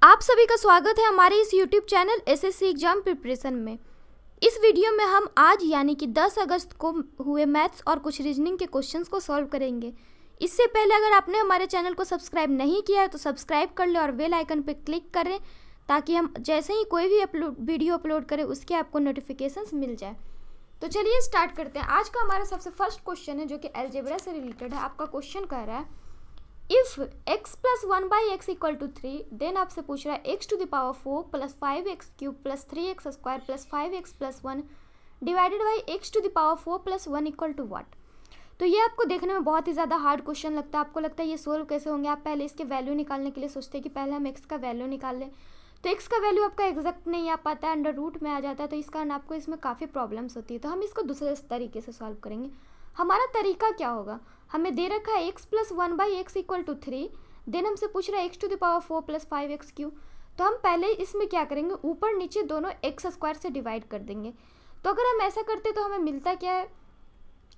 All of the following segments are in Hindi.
आप सभी का स्वागत है हमारे इस YouTube channel SSC exam preparation में। इस वीडियो में हम आज यानी कि 10 अगस्त को हुए मैथ्स और कुछ रीजनिंग के क्वेश्चंस को सॉल्व करेंगे। इससे पहले अगर आपने हमारे चैनल को सब्सक्राइब नहीं किया है तो सब्सक्राइब कर लें और बेल आइकन पर क्लिक करें ताकि हम जैसे ही कोई भी वीडियो अपलोड करें उसके आपको नोटिफिकेशंस मिल जाए। तो चलिए स्टार्ट करते हैं। आज का हमारा सबसे फर्स्ट क्वेश्चन है जो कि अलजेब्रा से रिलेटेड है। आपका क्वेश्चन कह रहा है if x plus 1/x equal to 3 then आपसे पूछ रहा है x to the power 4 plus 5x cube plus 3x square plus 5x plus 1 divided by x to the power 4 plus 1 equal to what. तो ये आपको देखने में बहुत ही ज़्यादा हार्ड क्वेश्चन लगता है। आपको लगता है ये सोल्व कैसे होंगे। आप पहले इसके वैल्यू निकालने के लिए सोचते हैं कि पहले हम x का वैल्यू निकाल लें, तो x का वैल्यू आपका एग्जैक्ट नहीं आ पाता है, अंडर रूट में आ जाता है, तो इस कारण आपको इसमें काफ़ी प्रॉब्लम्स होती है। तो हम इसको दूसरे तरीके से सॉल्व करेंगे। हमारा तरीका क्या होगा, हमें दे रखा है x plus 1/x equal to 3 then हमसे पूछ रहा है x to the power 4 plus 5x cube. तो हम पहले इसमें क्या करेंगे, ऊपर नीचे दोनों x स्क्वायर से डिवाइड कर देंगे। तो अगर हम ऐसा करते तो हमें मिलता क्या है,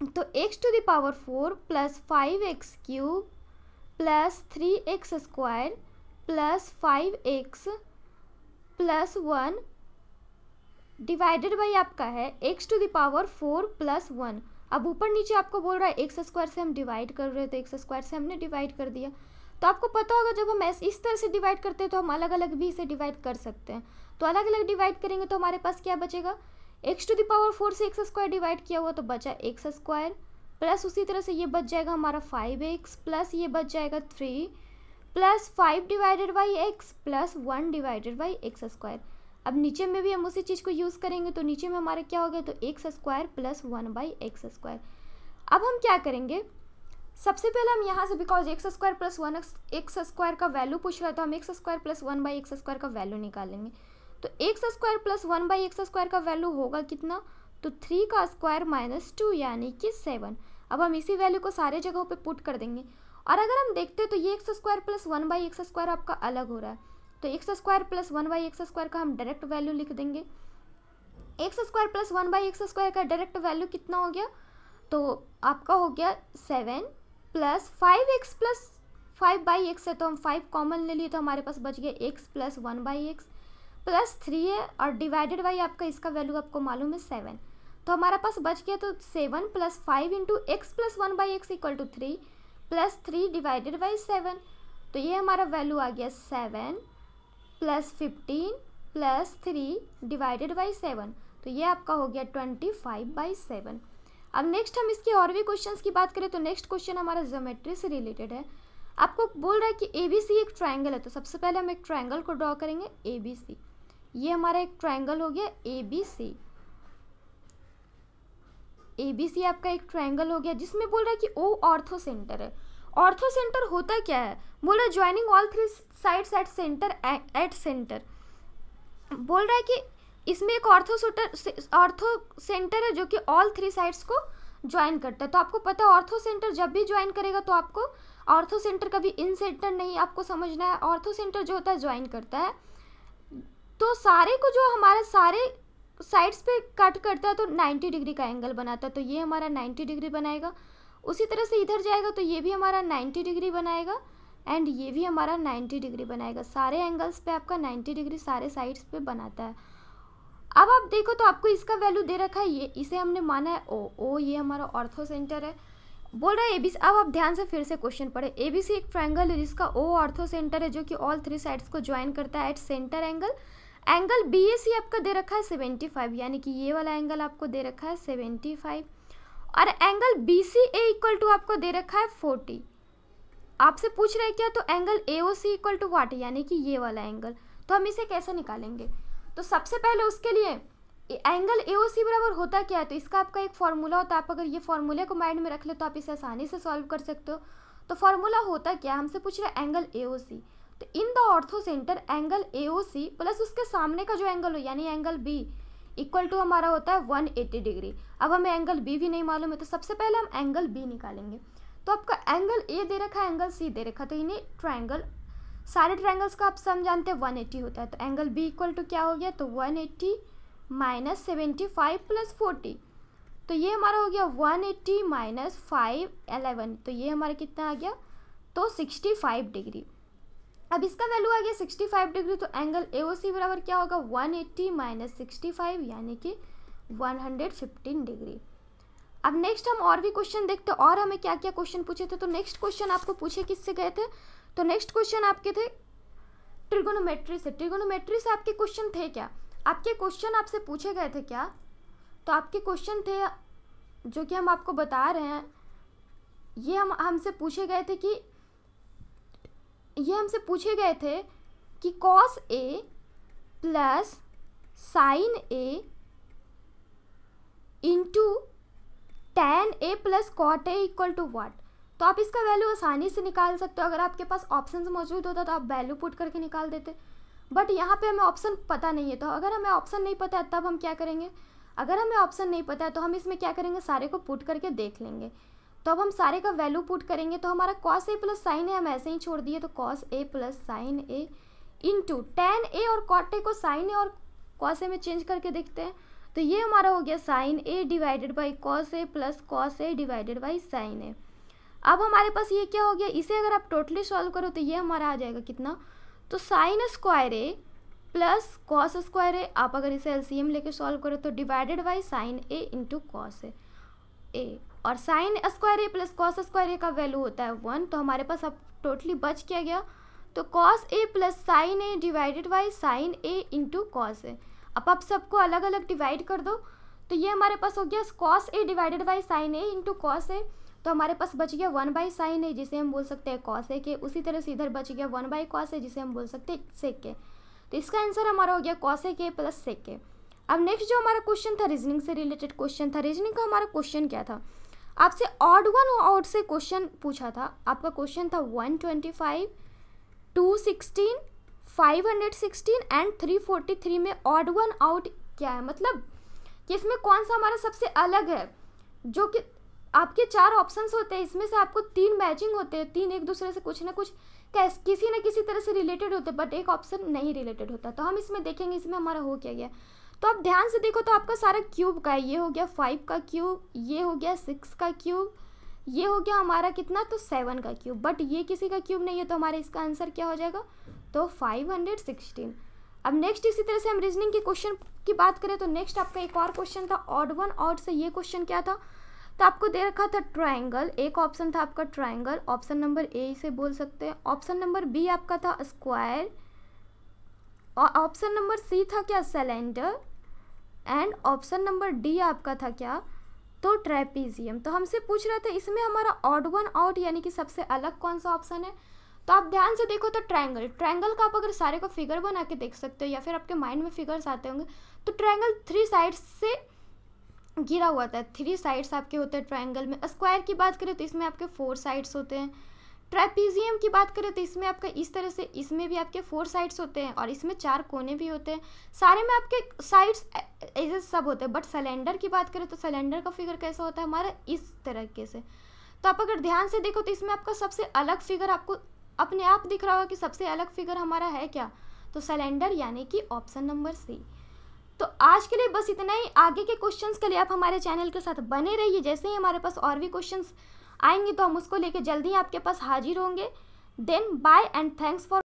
तो x to the power 4 plus 5x cube plus 3x square plus 5x plus 1 divided by आपका है x to the power 4 plus 1। अब ऊपर नीचे आपको बोल रहा है एक्स स्क्वायर से हम डिवाइड कर रहे हैं, तो एक्स स्क्वायर से हमने डिवाइड कर दिया। तो आपको पता होगा जब हम इस तरह से डिवाइड करते हैं तो हम अलग अलग भी इसे डिवाइड कर सकते हैं। तो अलग अलग डिवाइड करेंगे तो हमारे पास क्या बचेगा, एक्स टू द पावर 4 से एक्स स्क्वायर डिवाइड किया हुआ तो बचा एक्स स्क्वायर प्लस उसी तरह से ये बच जाएगा हमारा 5x प्लस ये बच जाएगा 3 plus 5 divided by x plus 1 divided by x square. अब नीचे में भी हम उसी चीज़ को यूज़ करेंगे, तो नीचे में हमारे क्या हो गया, तो x square plus 1/x square. अब हम क्या करेंगे, सबसे पहले हम यहाँ से because x square plus 1x square का वैल्यू पूछ रहा है तो हम x square plus 1/x square का वैल्यू निकालेंगे। तो x square plus 1/x square का वैल्यू होगा कितना, तो 3 का स्क्वायर माइनस 2 यानी कि 7। अब हम इसी वैल्यू को सारे जगहों पर पुट कर देंगे। और अगर हम देखते हैं तो ये x square plus 1/x square आपका अलग हो रहा है, तो x square plus 1/x square का हम डायरेक्ट वैल्यू लिख देंगे। X square plus 1/x square का डायरेक्ट वैल्यू कितना हो गया, तो आपका हो गया 7 प्लस 5x प्लस 5/x है तो हम 5 कॉमन ले लिए तो हमारे पास बच गया x प्लस 1/x प्लस 3 है और डिवाइडेड बाई आपका इसका वैल्यू आपको मालूम है 7। तो हमारा पास बच गया तो 7 plus 5 into x plus 1/x equal to 3 plus 3 divided by 7। तो ये हमारा वैल्यू आ गया 7 प्लस 15 प्लस 3 डिवाइडेड बाई 7। तो ये आपका हो गया 25/7। अब नेक्स्ट हम इसके और भी क्वेश्चंस की बात करें तो नेक्स्ट क्वेश्चन हमारा ज्योमेट्री से रिलेटेड है। आपको बोल रहा है कि ABC एक ट्रायंगल है, तो सबसे पहले हम एक ट्रायंगल को ड्रॉ करेंगे ABC। ये हमारा एक ट्रायंगल हो गया ABC। ABC आपका एक ट्रायंगल हो गया जिसमें बोल रहा है कि O ऑर्थो सेंटर है। ऑर्थो सेंटर होता क्या है, बोल रहा है joining all 3 sides at centre. बोल रहा है कि इसमें एक ऑर्थो सेंटर है जो कि ऑल 3 साइड्स को ज्वाइन करता है। तो आपको पता है ऑर्थो सेंटर जब भी ज्वाइन करेगा तो आपको ऑर्थो सेंटर कभी इन सेंटर नहीं आपको समझना है। ऑर्थो सेंटर जो होता है ज्वाइन करता है तो सारे को जो हमारे सारे साइड्स पे कट करता है तो 90 डिग्री का एंगल बनाता है। तो ये हमारा 90 डिग्री बनाएगा। उसी तरह से इधर जाएगा तो ये भी हमारा 90 डिग्री बनाएगा एंड ये भी हमारा 90 डिग्री बनाएगा। सारे एंगल्स पे आपका 90 डिग्री सारे साइड्स पे बनाता है। अब आप देखो तो आपको इसका वैल्यू दे रखा है, ये इसे हमने माना है ओ ये हमारा ऑर्थो सेंटर है। बोल रहा है ABC। अब आप ध्यान से फिर से क्वेश्चन पढ़े। ABC एक ट्रायंगल है जिसका O ऑर्थो सेंटर है जो कि ऑल 3 साइड्स को ज्वाइन करता है at centre angle. Angle BAC आपका दे रखा है 75 यानी कि ये वाला एंगल आपको दे रखा है 75 और एंगल BCA इक्वल टू आपको दे रखा है 40। आपसे पूछ रहे हैं क्या, तो angle AOC equal to what यानी कि ये वाला एंगल। तो हम इसे कैसे निकालेंगे, तो सबसे पहले उसके लिए एंगल AOC बराबर होता क्या है, तो इसका आपका एक फॉर्मूला होता है। आप अगर ये फॉर्मूले को माइंड में रख ले तो आप इसे आसानी से सॉल्व कर सकते हो। तो फॉर्मूला होता क्या, हमसे पूछ रहे हैं एंगल AOC, तो in the ortho centre angle AOC plus उसके सामने का जो एंगल हो यानी एंगल B इक्वल टू हमारा होता है 180 डिग्री। अब हमें एंगल B भी नहीं मालूम है तो सबसे पहले हम एंगल B निकालेंगे। तो आपका एंगल A दे रखा है, एंगल C दे रखा है, तो इन्हें ट्रायंगल सारे ट्रायंगल्स का आप सम जानते हैं 180 होता है। तो एंगल B इक्वल टू क्या हो गया, तो 180 माइनस 75 प्लस 40। तो ये हमारा हो गया 180 माइनस 5 11। तो ये हमारा कितना आ गया, तो 65 डिग्री। अब इसका वैल्यू आ गया 65 डिग्री, तो एंगल AOC बराबर क्या होगा 180 माइनस 65 यानी कि 115 डिग्री। अब नेक्स्ट हम और भी क्वेश्चन देखते हैं और हमें क्या क्या क्वेश्चन पूछे थे। तो नेक्स्ट क्वेश्चन आपको पूछे किससे गए थे, तो नेक्स्ट क्वेश्चन आपके थे ट्रिगोनोमेट्री से। ट्रिगोनोमेट्री से आपके क्वेश्चन थे क्या, आपके क्वेश्चन आपसे पूछे गए थे क्या, तो आपके क्वेश्चन थे जो कि हम आपको बता रहे हैं, ये हमसे पूछे गए थे कि cos A plus sin A into tan A plus cot A equal to what. तो आप इसका वैल्यू आसानी से निकाल सकते हो, अगर आपके पास ऑप्शन मौजूद होता तो आप वैल्यू पुट करके निकाल देते, बट यहाँ पे हमें ऑप्शन पता नहीं है। तो अगर हमें ऑप्शन नहीं पता है तब हम क्या करेंगे, अगर हमें ऑप्शन नहीं पता है तो हम इसमें क्या करेंगे, सारे को पुट करके देख लेंगे। तो अब हम सारे का वैल्यू पुट करेंगे, तो हमारा cos A plus sin A हम ऐसे ही छोड़ दिए, तो cos A plus sin A into tan A और cot A को sin A और cos A में चेंज करके देखते हैं, तो ये हमारा हो गया sin A divided by cos A plus cos A divided by sin A। अब हमारे पास ये क्या हो गया, इसे अगर आप टोटली सॉल्व करो तो ये हमारा आ जाएगा कितना, तो sin square A plus cos square A, आप अगर इसे LCM लेके सॉल्व करो तो divided by sin A into cos A, और sin square A plus cos square A का वैल्यू होता है 1, तो हमारे पास अब टोटली बच क्या गया, तो cos A plus sin A divided by sin A into cos A। अब आप सबको अलग अलग डिवाइड कर दो, तो ये हमारे पास हो गया cos A divided by sin A into cos A, तो हमारे पास बच गया 1 बाई sin A जिसे हम बोल सकते हैं cos A के, उसी तरह से इधर बच गया 1 बाई cos A जिसे हम बोल सकते हैं sec A। तो इसका आंसर हमारा हो गया cos A plus sec A। अब नेक्स्ट जो हमारा क्वेश्चन था रीजनिंग से रिलेटेड क्वेश्चन था, रीजनिंग का हमारा क्वेश्चन क्या था, आपसे ऑड वन आउट से क्वेश्चन पूछा था। आपका क्वेश्चन था 125, 216, 516 एंड 343 में ऑड वन आउट क्या है, मतलब कि इसमें कौन सा हमारा सबसे अलग है, जो कि आपके 4 ऑप्शंस होते हैं, इसमें से आपको 3 मैचिंग होते हैं, 3 एक दूसरे से कुछ ना कुछ किसी न किसी तरह से रिलेटेड होते हैं, बट एक ऑप्शन नहीं रिलेटेड होता। तो हम इसमें देखेंगे इसमें हमारा हो क्या गया। तो आप ध्यान से देखो तो आपका सारा क्यूब का है, ये हो गया 5 का क्यूब, ये हो गया 6 का क्यूब, ये हो गया हमारा कितना, तो 7 का क्यूब, बट ये किसी का क्यूब नहीं है, तो हमारा इसका आंसर क्या हो जाएगा, तो 516। अब नेक्स्ट इसी तरह से हम रीजनिंग के क्वेश्चन की बात करें तो नेक्स्ट आपका एक और क्वेश्चन था ऑड वन आउट से। ये क्वेश्चन क्या था, तो आपको दे रखा था ट्रायंगल, एक ऑप्शन था आपका ट्रायंगल, ऑप्शन नंबर ए इसे बोल सकते हैं, ऑप्शन नंबर बी आपका था स्क्वायर, और ऑप्शन नंबर सी था क्या cylinder, and option number D आपका था क्या, तो ट्रेपीजियम। तो हमसे पूछ रहा था इसमें हमारा ऑड वन आउट यानी कि सबसे अलग कौन सा ऑप्शन है। तो आप ध्यान से देखो तो ट्रायंगल का आप अगर सारे को फिगर बना के देख सकते हो या फिर आपके माइंड में फिगर्स आते होंगे, तो ट्रायंगल 3 साइड्स से घिरा हुआ था, 3 साइड्स आपके होते हैं ट्रायंगल में। स्क्वायर की बात करें तो इसमें आपके 4 साइड्स होते हैं। ट्रेपीजियम की बात करें तो इसमें आपका इस तरह से, इसमें भी आपके 4 साइड्स होते हैं और इसमें 4 कोने भी होते हैं, सारे में आपके साइड्स ऐसे सब होते हैं। बट सिलेंडर की बात करें तो सिलेंडर का फिगर कैसा होता है हमारा, इस तरीके से। तो आप अगर ध्यान से देखो तो इसमें आपका सबसे अलग फिगर आपको अपने आप दिख रहा होगा कि सबसे अलग फिगर हमारा है क्या, तो सिलेंडर यानी कि ऑप्शन नंबर सी। तो आज के लिए बस इतना ही। आगे के क्वेश्चंस के लिए आप हमारे चैनल के साथ बने रहिए, जैसे ही हमारे पास और भी क्वेश्चंस आएंगे तो हम उसको लेके जल्दी आपके पास हाजिर होंगे। Then bye and thanks for